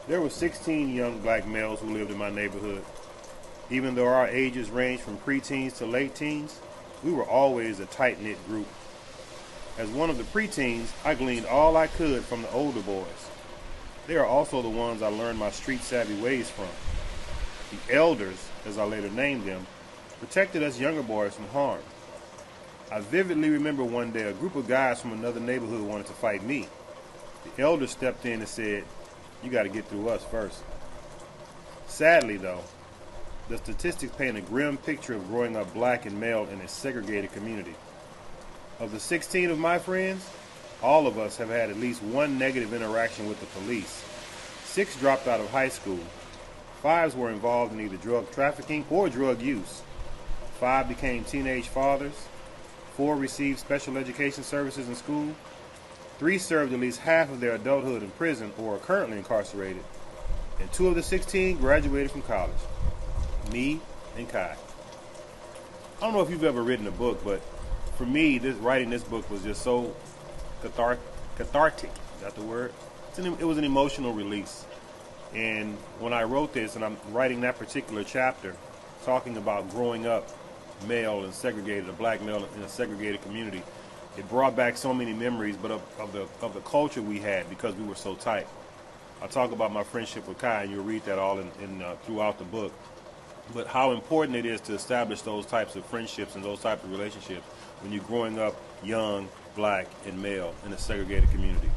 There were 16 young black males who lived in my neighborhood. Even though our ages ranged from preteens to late teens, we were always a tight-knit group. As one of the preteens, I gleaned all I could from the older boys. They are also the ones I learned my street-savvy ways from. The elders, as I later named them, protected us younger boys from harm. I vividly remember one day a group of guys from another neighborhood wanted to fight me. The elders stepped in and said, "You got to get through us first." Sadly, though, the statistics paint a grim picture of growing up black and male in a segregated community. Of the 16 of my friends, all of us have had at least one negative interaction with the police. 6 dropped out of high school. 5 were involved in either drug trafficking or drug use. 5 became teenage fathers. 4 received special education services in school. 3 served at least half of their adulthood in prison or are currently incarcerated. And 2 of the 16 graduated from college. Me and Kai. I don't know if you've ever written a book, but for me, writing this book was just so cathartic. Is that the word? It was an emotional release. And when I wrote this, and I'm writing that particular chapter, talking about growing up male and segregated, a black male in a segregated community, it brought back so many memories, but of the culture we had because we were so tight. I talk about my friendship with Kai, and you'll read that all throughout the book. But how important it is to establish those types of friendships and those types of relationships when you're growing up young, black, and male in a segregated community.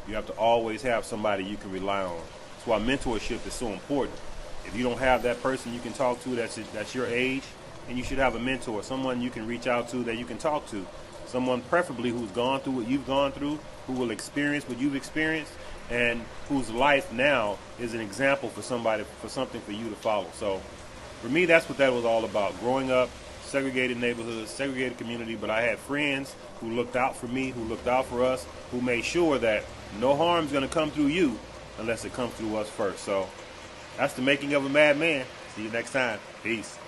You have to always have somebody you can rely on. That's why mentorship is so important. If you don't have that person you can talk to that's your age, and you should have a mentor, someone you can reach out to that you can talk to, someone preferably who's gone through what you've gone through, who will experience what you've experienced, and whose life now is an example for something for you to follow. So for me, that's what that was all about. Growing up, segregated neighborhoods, segregated community, but I had friends who looked out for me, who looked out for us, who made sure that no harm's going to come through you unless it comes through us first. So that's the making of a madman. See you next time. Peace.